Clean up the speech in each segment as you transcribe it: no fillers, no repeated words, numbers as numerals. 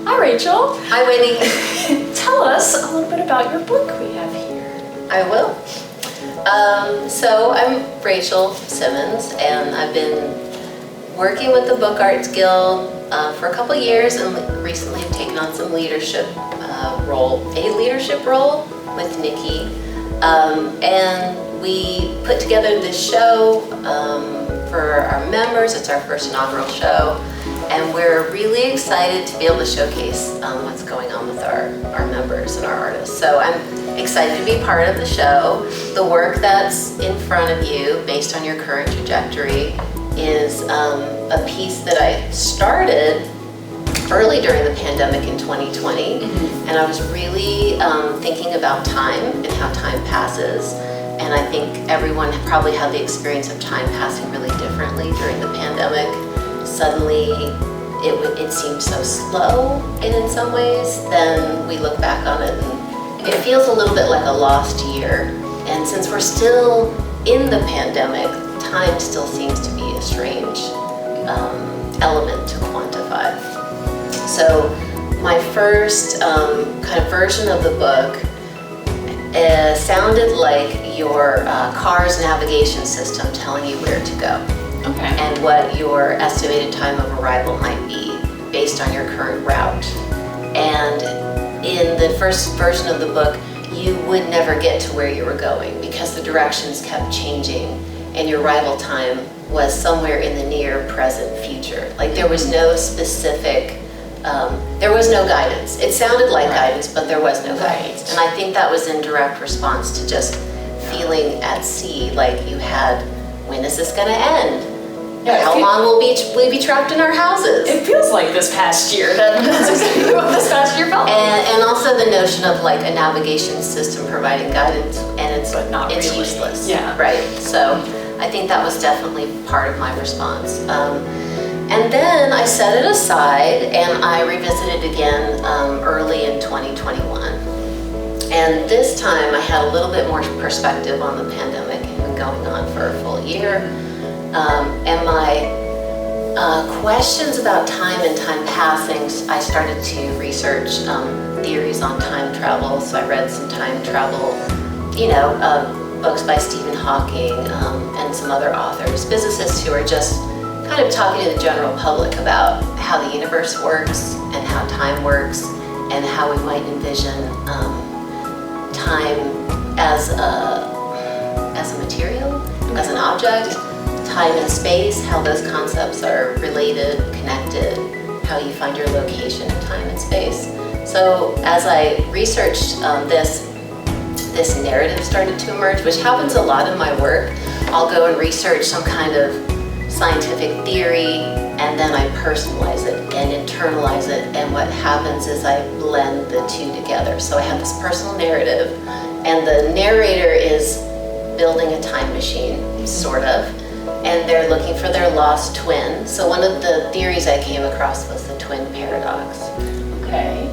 Hi, Rachel. Hi, Wendy. Tell us a little bit about your book we have here. I will. So I'm Rachel Simmons, and I've been working with the Book Arts Guild for a couple years, and recently have taken on some leadership role with Nikki. And we put together this show for our members. It's our first inaugural show. And we're really excited to be able to showcase what's going on with our members and our artists. So I'm excited to be part of the show. The work that's in front of you, based on your current trajectory, is a piece that I started early during the pandemic in 2020. And I was really thinking about time and how time passes. And I think everyone probably had the experience of time passing really differently during the pandemic. Suddenly it seemed so slow, and in some ways then we look back on it and it feels a little bit like a lost year. And since we're still in the pandemic, time still seems to be a strange element to quantify. So my first kind of version of the book sounded like your car's navigation system telling you where to go. Okay. And what your estimated time of arrival might be based on your current route. And in the first version of the book, you would never get to where you were going because the directions kept changing and your arrival time was somewhere in the near present future. Like there was no specific, there was no guidance. It sounded like guidance, but there was no guidance. And I think that was in direct response to just feeling at sea, like you had, when is this gonna end? Yeah, how long will we be trapped in our houses? It feels like this past year. That's exactly what this past year felt like. And also the notion of like a navigation system providing guidance, and it's really useless. Yeah. Right. So I think that was definitely part of my response. And then I set it aside and I revisited again early in 2021. And this time I had a little bit more perspective on the pandemic. It had been going on for a full year. And my questions about time and time passing, I started to research theories on time travel. So I read some time travel, books by Stephen Hawking and some other authors, physicists who are just kind of talking to the general public about how the universe works and how time works and how we might envision time as a material, as an object. Time and space, how those concepts are related, connected, how you find your location in time and space. So as I researched this narrative started to emerge, which happens a lot in my work. I'll go and research some kind of scientific theory, and then I personalize it and internalize it, and what happens is I blend the two together. So I have this personal narrative, and the narrator is building a time machine, sort of, and they're looking for their lost twin. So one of the theories I came across was the twin paradox. Okay.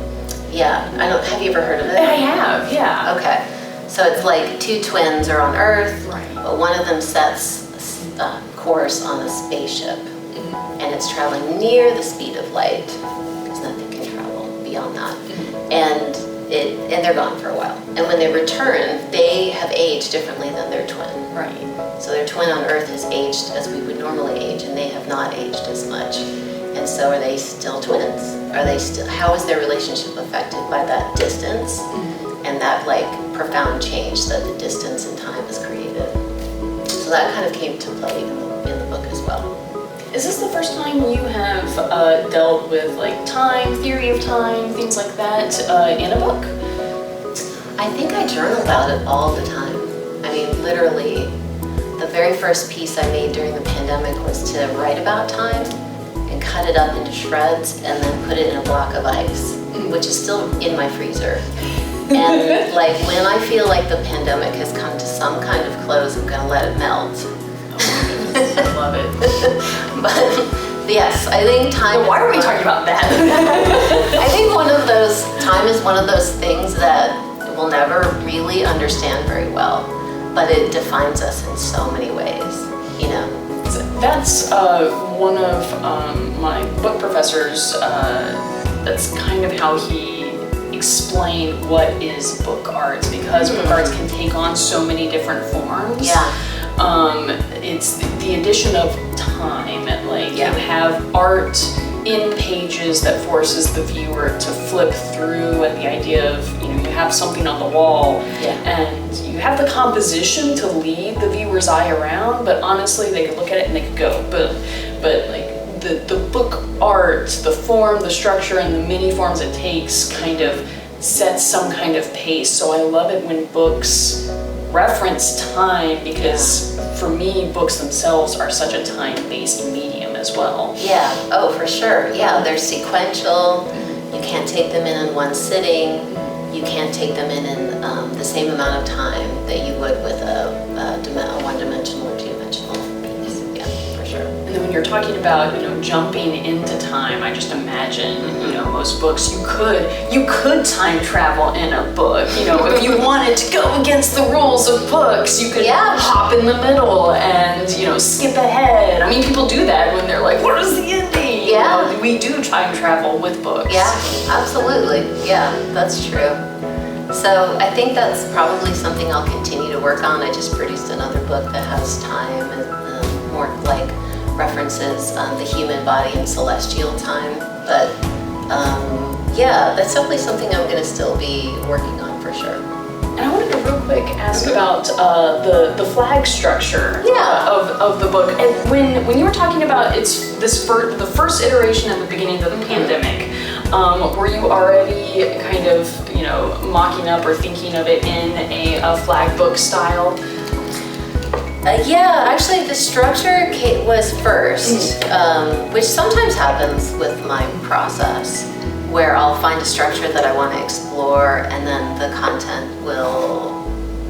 Yeah, have you ever heard of it? I have, yeah. Okay, so it's like two twins are on Earth, Right. but one of them sets course on a spaceship, and it's traveling near the speed of light, because nothing can travel beyond that. And they're gone for a while. And when they return, they have aged differently than their twin. Right. So their twin on Earth has aged as we would normally age, and they have not aged as much. And so are they still twins? How is their relationship affected by that distance and that like profound change that the distance in time has created? So that kind of came to play in the book as well. Is this the first time you have dealt with like time, theory of time, things like that in a book? I think I journal about it all the time. I mean, literally, the very first piece I made during the pandemic was to write about time and cut it up into shreds and then put it in a block of ice, which is still in my freezer. And like when I feel like the pandemic has come to some kind of close, I'm gonna let it melt. I love it. But yes, I think time. But why are we talking about that? I think time is one of those things that we'll never really understand very well, but it defines us in so many ways, that's one of my book professors, that's kind of how he explained what is book arts, because book arts can take on so many different forms. It's the addition of time, like you have art in pages that forces the viewer to flip through at the idea of, you have something on the wall and you have the composition to lead the viewer's eye around, but honestly they could look at it and they could go, but like the book art, the form, the structure, and the many forms it takes kind of sets some kind of pace. So I love it when books reference time, because for me, books themselves are such a time-based medium as well. Yeah, oh, for sure. Yeah, they're sequential. You can't take them in one sitting. You can't take them in the same amount of time that you would with a one-dimensional or two-dimensional piece. Yeah, for sure. And then when you're talking about, jumping into time, I just imagine, most books, you could time travel in a book. If you wanted to go against the rules of books, you could hop in the middle and, skip ahead. I mean, people do that when they're like, what is the ending? Yeah. We do time travel with books. Yeah, absolutely. Yeah, that's true. So I think that's probably something I'll continue to work on. I just produced another book that has time and more like references the human body and celestial time. But yeah, that's definitely something I'm going to still be working on for sure. And I wanted to real quick ask about the flag structure of the book. And when you were talking about the first iteration at the beginning of the pandemic, were you already kind of mocking up or thinking of it in a flag book style? Yeah, actually the structure was first, which sometimes happens with my process, where I'll find a structure that I want to explore and then the content will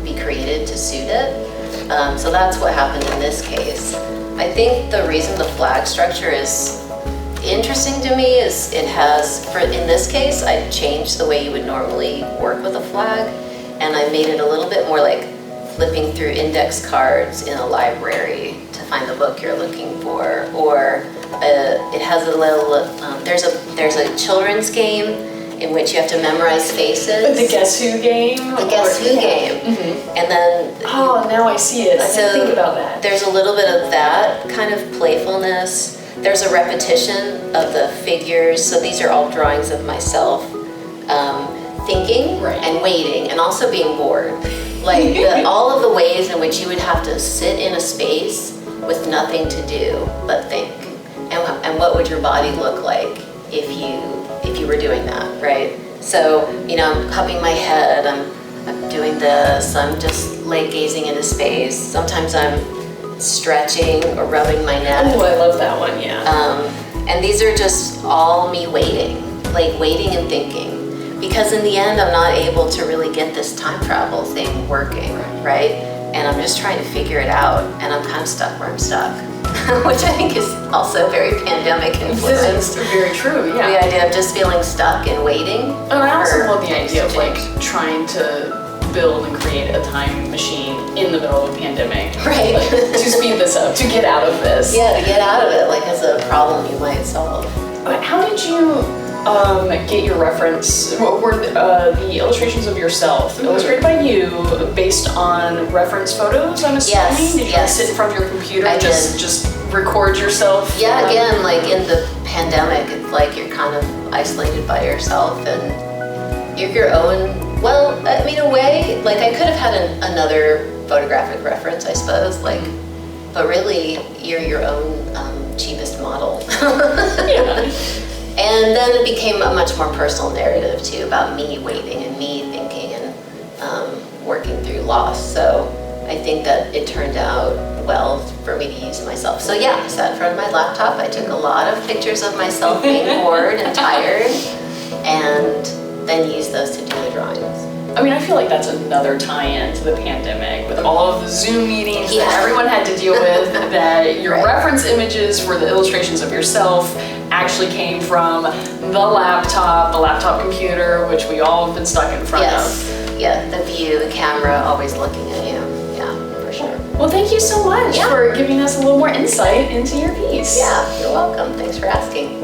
be created to suit it. So that's what happened in this case. I think the reason the flag structure is interesting to me is in this case, I changed the way you would normally work with a flag, and I made it a little bit more like flipping through index cards in a library to find the book you're looking for, or it has a little, there's a children's game in which you have to memorize faces. The Guess Who game? The Guess Who game. And then... Oh, now I see it. I didn't think about that. There's a little bit of that kind of playfulness. There's a repetition of the figures. So these are all drawings of myself thinking and waiting and also being bored. Like all of the ways in which you would have to sit in a space with nothing to do but think. And what would your body look like if you were doing that, right? So, I'm cupping my head, I'm doing this, I'm just like gazing into space. Sometimes I'm stretching or rubbing my neck. Oh, I love that one, yeah. And these are just all me waiting and thinking. Because in the end, I'm not able to really get this time travel thing working, right? And I'm just trying to figure it out, and I'm kind of stuck where I'm stuck, which I think is also very pandemic influenced. It's very true, yeah. The idea of just feeling stuck and waiting. And I also love the idea of like trying to build and create a time machine in the middle of a pandemic. Right. Like, to speed this up, to get out of this. Yeah, to get out of it, like as a problem you might solve. How did you get your reference? What were the illustrations of yourself illustrated by you based on reference photos, I'm assuming? Yes, Did you sit in front of your computer and just record yourself? Yeah, again, like in the pandemic, it's like you're kind of isolated by yourself and you're your own, well, I mean, in a way, like I could have had another photographic reference, I suppose, like, but really you're your own cheapest model. Yeah. And then it became a much more personal narrative too, about me waiting and me thinking and working through loss. So I think that it turned out well for me to use myself. So yeah, I sat in front of my laptop, I took a lot of pictures of myself being bored and tired, and then used those to do the drawings. I mean, I feel like that's another tie-in to the pandemic with all of the Zoom meetings that everyone had to deal with, that your reference images for the illustrations of yourself actually came from the laptop computer, which we all have been stuck in front of. Yeah, the view, the camera always looking at you. Yeah, for sure. Well, thank you so much Yeah. for giving us a little more insight into your piece. Yeah, you're welcome. Thanks for asking.